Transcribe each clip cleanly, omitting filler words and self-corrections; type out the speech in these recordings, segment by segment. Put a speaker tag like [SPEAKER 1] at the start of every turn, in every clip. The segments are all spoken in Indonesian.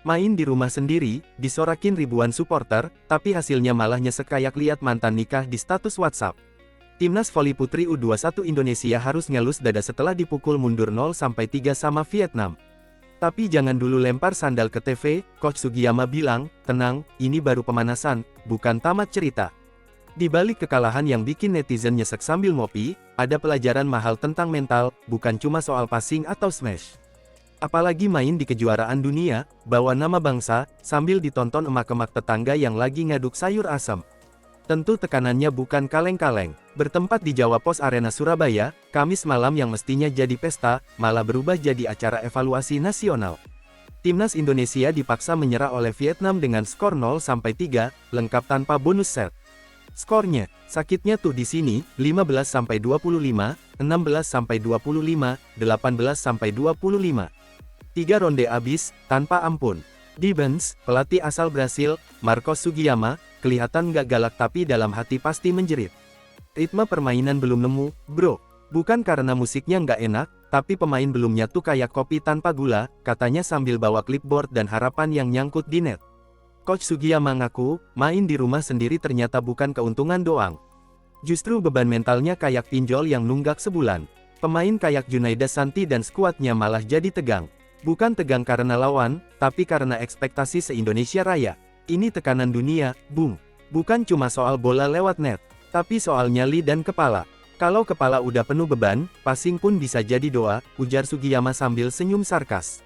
[SPEAKER 1] Main di rumah sendiri, disorakin ribuan supporter, tapi hasilnya malah nyesek kayak lihat mantan nikah di status WhatsApp. Timnas voli putri U21 Indonesia harus ngelus dada setelah dipukul mundur 0-3 sama Vietnam. Tapi jangan dulu lempar sandal ke TV, Coach Sugiyama bilang, tenang, ini baru pemanasan, bukan tamat cerita. Di balik kekalahan yang bikin netizen nyesek sambil ngopi, ada pelajaran mahal tentang mental, bukan cuma soal passing atau smash. Apalagi main di kejuaraan dunia, bawa nama bangsa, sambil ditonton emak-emak tetangga yang lagi ngaduk sayur asam. Tentu tekanannya bukan kaleng-kaleng. Bertempat di Jawa Pos Arena Surabaya, Kamis malam yang mestinya jadi pesta, malah berubah jadi acara evaluasi nasional. Timnas Indonesia dipaksa menyerah oleh Vietnam dengan skor 0-3, lengkap tanpa bonus set. Skornya, sakitnya tuh di sini, 15-25, 16-25, 18-25. 3 ronde abis, tanpa ampun. Di bench, pelatih asal Brasil, Marcos Sugiyama, kelihatan nggak galak tapi dalam hati pasti menjerit. Ritme permainan belum nemu, bro. Bukan karena musiknya nggak enak, tapi pemain belum nyatu kayak kopi tanpa gula, katanya sambil bawa clipboard dan harapan yang nyangkut di net. Coach Sugiyama ngaku, main di rumah sendiri ternyata bukan keuntungan doang. Justru beban mentalnya kayak pinjol yang nunggak sebulan. Pemain kayak Junaida Santi dan skuadnya malah jadi tegang. Bukan tegang karena lawan, tapi karena ekspektasi se-Indonesia Raya. Ini tekanan dunia, boom. Bukan cuma soal bola lewat net, tapi soal nyali dan kepala. Kalau kepala udah penuh beban, passing pun bisa jadi doa, ujar Sugiyama sambil senyum sarkas.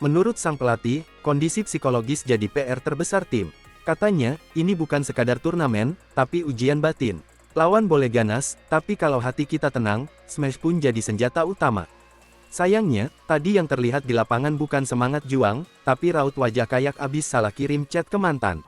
[SPEAKER 1] Menurut sang pelatih, kondisi psikologis jadi PR terbesar tim. Katanya, ini bukan sekadar turnamen, tapi ujian batin. Lawan boleh ganas, tapi kalau hati kita tenang, smash pun jadi senjata utama. Sayangnya, tadi yang terlihat di lapangan bukan semangat juang, tapi raut wajah kayak abis salah kirim chat ke mantan.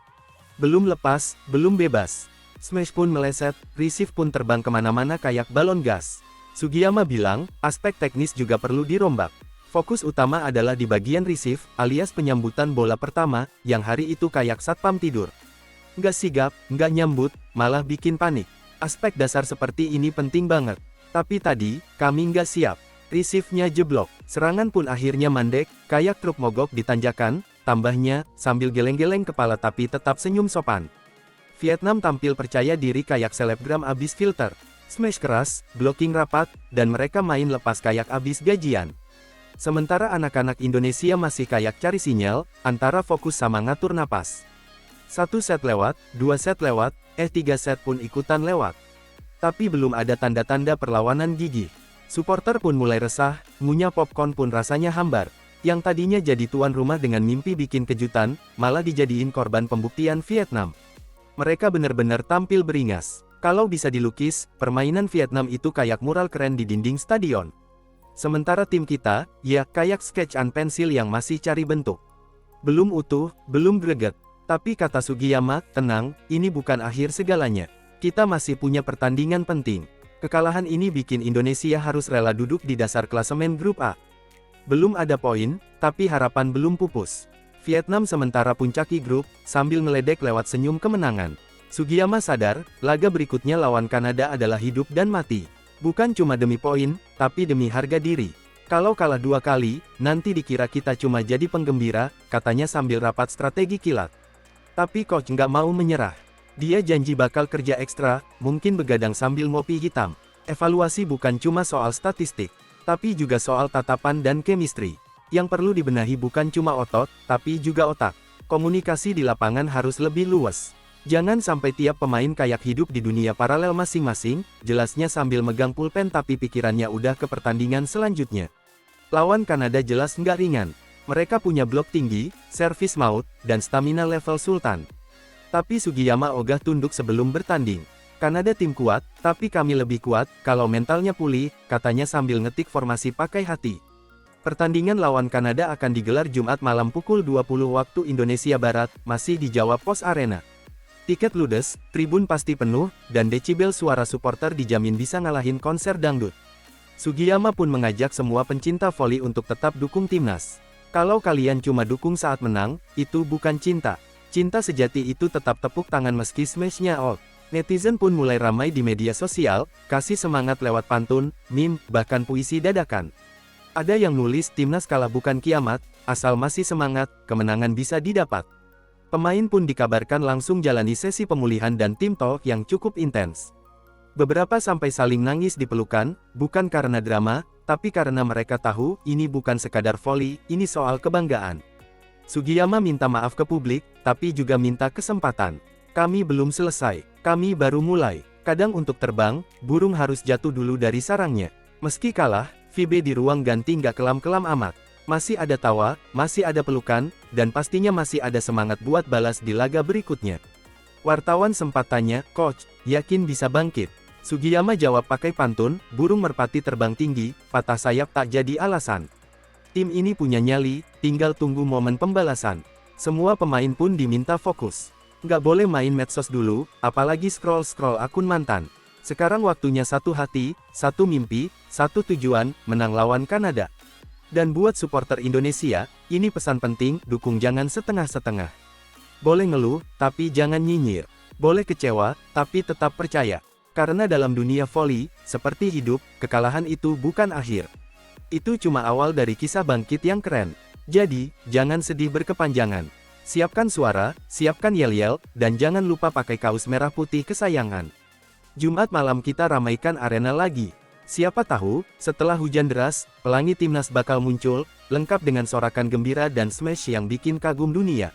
[SPEAKER 1] Belum lepas, belum bebas. Smash pun meleset, receive pun terbang kemana-mana kayak balon gas. Sugiyama bilang, aspek teknis juga perlu dirombak. Fokus utama adalah di bagian receive, alias penyambutan bola pertama, yang hari itu kayak satpam tidur. Nggak sigap, nggak nyambut, malah bikin panik. Aspek dasar seperti ini penting banget. Tapi tadi, kami nggak siap. Receive-nya jeblok, serangan pun akhirnya mandek, kayak truk mogok di tanjakan, tambahnya, sambil geleng-geleng kepala tapi tetap senyum sopan. Vietnam tampil percaya diri kayak selebgram abis filter. Smash keras, blocking rapat, dan mereka main lepas kayak abis gajian. Sementara anak-anak Indonesia masih kayak cari sinyal, antara fokus sama ngatur napas. 1 set lewat, 2 set lewat, 3 set pun ikutan lewat. Tapi belum ada tanda-tanda perlawanan gigih. Supporter pun mulai resah, ngunyah popcorn pun rasanya hambar. Yang tadinya jadi tuan rumah dengan mimpi bikin kejutan, malah dijadiin korban pembuktian Vietnam. Mereka benar-benar tampil beringas. Kalau bisa dilukis, permainan Vietnam itu kayak mural keren di dinding stadion. Sementara tim kita, ya kayak sketch and pensil yang masih cari bentuk. Belum utuh, belum greget. Tapi kata Sugiyama, tenang, ini bukan akhir segalanya. Kita masih punya pertandingan penting. Kekalahan ini bikin Indonesia harus rela duduk di dasar klasemen grup A. Belum ada poin, tapi harapan belum pupus. Vietnam sementara puncaki grup, sambil ngeledek lewat senyum kemenangan. Sugiyama sadar, laga berikutnya lawan Kanada adalah hidup dan mati. Bukan cuma demi poin, tapi demi harga diri. Kalau kalah 2 kali, nanti dikira kita cuma jadi penggembira, katanya sambil rapat strategi kilat. Tapi coach nggak mau menyerah. Dia janji bakal kerja ekstra, mungkin begadang sambil ngopi hitam. Evaluasi bukan cuma soal statistik, tapi juga soal tatapan dan chemistry. Yang perlu dibenahi bukan cuma otot, tapi juga otak. Komunikasi di lapangan harus lebih luas. Jangan sampai tiap pemain kayak hidup di dunia paralel masing-masing, jelasnya sambil megang pulpen tapi pikirannya udah ke pertandingan selanjutnya. Lawan Kanada jelas nggak ringan. Mereka punya blok tinggi, servis maut, dan stamina level sultan. Tapi Sugiyama ogah tunduk sebelum bertanding. Kanada tim kuat, tapi kami lebih kuat, kalau mentalnya pulih, katanya sambil ngetik formasi pakai hati. Pertandingan lawan Kanada akan digelar Jumat malam pukul 20 waktu Indonesia Barat, masih di Jawa Pos Arena. Tiket ludes, tribun pasti penuh, dan desibel suara supporter dijamin bisa ngalahin konser dangdut. Sugiyama pun mengajak semua pencinta voli untuk tetap dukung timnas. Kalau kalian cuma dukung saat menang, itu bukan cinta. Cinta sejati itu tetap tepuk tangan meski smash-nya out. Netizen pun mulai ramai di media sosial, kasih semangat lewat pantun, meme, bahkan puisi dadakan. Ada yang nulis timnas kalah bukan kiamat, asal masih semangat, kemenangan bisa didapat. Pemain pun dikabarkan langsung jalani sesi pemulihan dan tim talk yang cukup intens. Beberapa sampai saling nangis di pelukan, bukan karena drama, tapi karena mereka tahu, ini bukan sekadar voli, ini soal kebanggaan. Sugiyama minta maaf ke publik, tapi juga minta kesempatan. Kami belum selesai, kami baru mulai. Kadang untuk terbang, burung harus jatuh dulu dari sarangnya. Meski kalah, Vibe di ruang ganti nggak kelam-kelam amat. Masih ada tawa, masih ada pelukan, dan pastinya masih ada semangat buat balas di laga berikutnya. Wartawan sempat tanya, "Coach, yakin bisa bangkit?" Sugiyama jawab pakai pantun, burung merpati terbang tinggi, patah sayap tak jadi alasan. Tim ini punya nyali, tinggal tunggu momen pembalasan. Semua pemain pun diminta fokus. Nggak boleh main medsos dulu, apalagi scroll-scroll akun mantan. Sekarang waktunya satu hati, satu mimpi, satu tujuan, menang lawan Kanada. Dan buat supporter Indonesia, ini pesan penting, dukung jangan setengah-setengah. Boleh ngeluh, tapi jangan nyinyir. Boleh kecewa, tapi tetap percaya. Karena dalam dunia voli, seperti hidup, kekalahan itu bukan akhir. Itu cuma awal dari kisah bangkit yang keren. Jadi, jangan sedih berkepanjangan. Siapkan suara, siapkan yel-yel, dan jangan lupa pakai kaos merah putih kesayangan. Jumat malam kita ramaikan arena lagi. Siapa tahu, setelah hujan deras, pelangi timnas bakal muncul, lengkap dengan sorakan gembira dan smash yang bikin kagum dunia.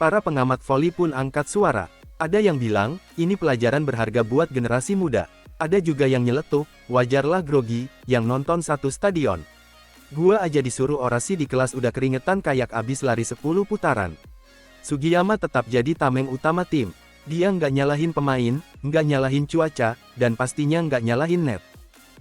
[SPEAKER 1] Para pengamat voli pun angkat suara. Ada yang bilang, ini pelajaran berharga buat generasi muda. Ada juga yang nyeletuk, wajarlah grogi, yang nonton satu stadion. Gua aja disuruh orasi di kelas udah keringetan kayak abis lari 10 putaran. Sugiyama tetap jadi tameng utama tim. Dia nggak nyalahin pemain, nggak nyalahin cuaca, dan pastinya nggak nyalahin net.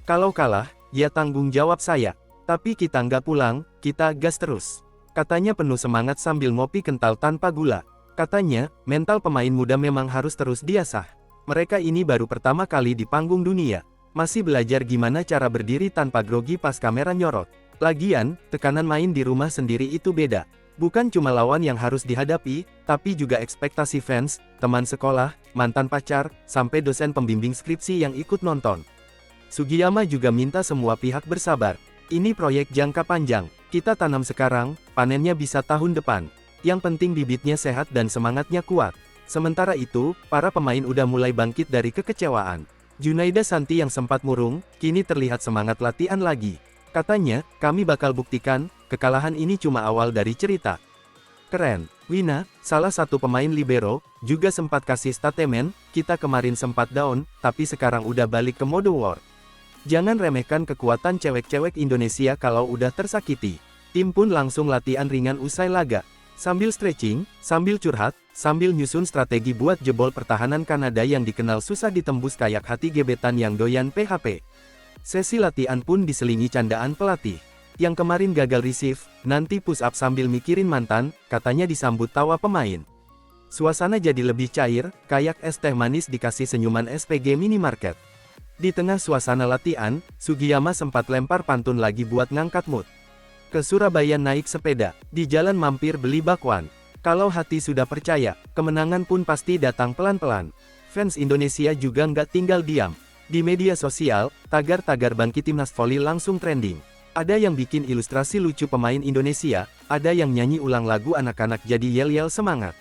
[SPEAKER 1] Kalau kalah, ya tanggung jawab saya. Tapi kita nggak pulang, kita gas terus. Katanya penuh semangat sambil ngopi kental tanpa gula. Katanya, mental pemain muda memang harus terus diasah. Mereka ini baru pertama kali di panggung dunia. Masih belajar gimana cara berdiri tanpa grogi pas kamera nyorot. Lagian, tekanan main di rumah sendiri itu beda. Bukan cuma lawan yang harus dihadapi, tapi juga ekspektasi fans, teman sekolah, mantan pacar, sampai dosen pembimbing skripsi yang ikut nonton. Sugiyama juga minta semua pihak bersabar. Ini proyek jangka panjang. Kita tanam sekarang, panennya bisa tahun depan. Yang penting bibitnya sehat dan semangatnya kuat. Sementara itu, para pemain udah mulai bangkit dari kekecewaan. Junaida Santi yang sempat murung, kini terlihat semangat latihan lagi. Katanya, kami bakal buktikan, kekalahan ini cuma awal dari cerita. Keren. Wina, salah satu pemain libero, juga sempat kasih statement, kita kemarin sempat down, tapi sekarang udah balik ke mode war. Jangan remehkan kekuatan cewek-cewek Indonesia kalau udah tersakiti. Tim pun langsung latihan ringan usai laga. Sambil stretching, sambil curhat, sambil nyusun strategi buat jebol pertahanan Kanada yang dikenal susah ditembus kayak hati gebetan yang doyan PHP. Sesi latihan pun diselingi candaan pelatih. Yang kemarin gagal receive, nanti push up sambil mikirin mantan, katanya disambut tawa pemain. Suasana jadi lebih cair, kayak es teh manis dikasih senyuman SPG minimarket. Di tengah suasana latihan, Sugiyama sempat lempar pantun lagi buat ngangkat mood. Ke Surabaya naik sepeda, di jalan mampir beli bakwan. Kalau hati sudah percaya, kemenangan pun pasti datang pelan-pelan. Fans Indonesia juga nggak tinggal diam. Di media sosial, tagar-tagar bangkit timnas voli langsung trending. Ada yang bikin ilustrasi lucu pemain Indonesia, ada yang nyanyi ulang lagu anak-anak jadi yel-yel semangat.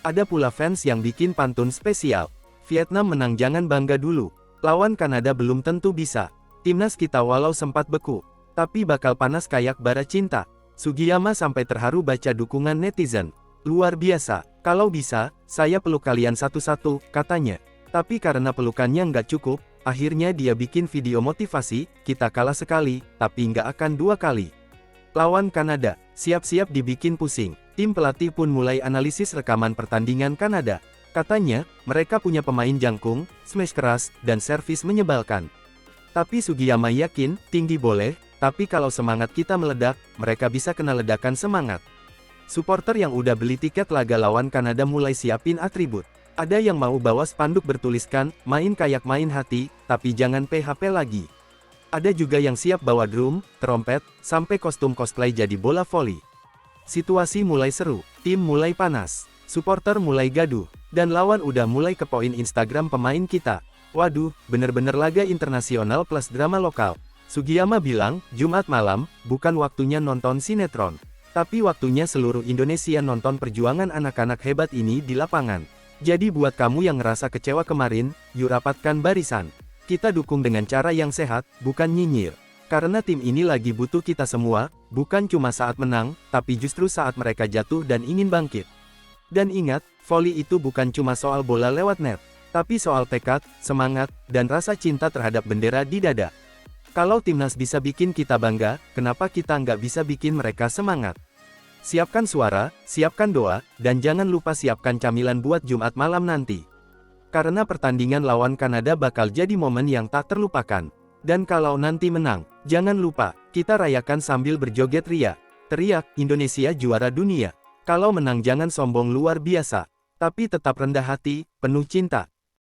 [SPEAKER 1] Ada pula fans yang bikin pantun spesial. Vietnam menang jangan bangga dulu. Lawan Kanada belum tentu bisa. Timnas kita walau sempat beku, tapi bakal panas kayak bara cinta. Sugiyama sampai terharu baca dukungan netizen. Luar biasa, kalau bisa, saya peluk kalian satu-satu, katanya. Tapi karena pelukannya nggak cukup, akhirnya dia bikin video motivasi, kita kalah sekali, tapi nggak akan 2 kali. Lawan Kanada, siap-siap dibikin pusing. Tim pelatih pun mulai analisis rekaman pertandingan Kanada. Katanya, mereka punya pemain jangkung, smash keras, dan servis menyebalkan. Tapi Sugiyama yakin, tinggi boleh, tapi kalau semangat kita meledak, mereka bisa kena ledakan semangat. Supporter yang udah beli tiket laga lawan Kanada mulai siapin atribut. Ada yang mau bawa spanduk bertuliskan, main kayak main hati, tapi jangan PHP lagi. Ada juga yang siap bawa drum, trompet, sampai kostum cosplay jadi bola voli. Situasi mulai seru, tim mulai panas, supporter mulai gaduh, dan lawan udah mulai ke poin Instagram pemain kita. Waduh, bener-bener laga internasional plus drama lokal. Sugiyama bilang, Jumat malam, bukan waktunya nonton sinetron. Tapi waktunya seluruh Indonesia nonton perjuangan anak-anak hebat ini di lapangan. Jadi buat kamu yang ngerasa kecewa kemarin, yuk rapatkan barisan. Kita dukung dengan cara yang sehat, bukan nyinyir. Karena tim ini lagi butuh kita semua, bukan cuma saat menang, tapi justru saat mereka jatuh dan ingin bangkit. Dan ingat, voli itu bukan cuma soal bola lewat net, tapi soal tekad, semangat, dan rasa cinta terhadap bendera di dada. Kalau timnas bisa bikin kita bangga, kenapa kita nggak bisa bikin mereka semangat? Siapkan suara, siapkan doa, dan jangan lupa siapkan camilan buat Jumat malam nanti. Karena pertandingan lawan Kanada bakal jadi momen yang tak terlupakan. Dan kalau nanti menang, jangan lupa, kita rayakan sambil berjoget ria. Teriak, Indonesia juara dunia. Kalau menang jangan sombong luar biasa, tapi tetap rendah hati, penuh cinta.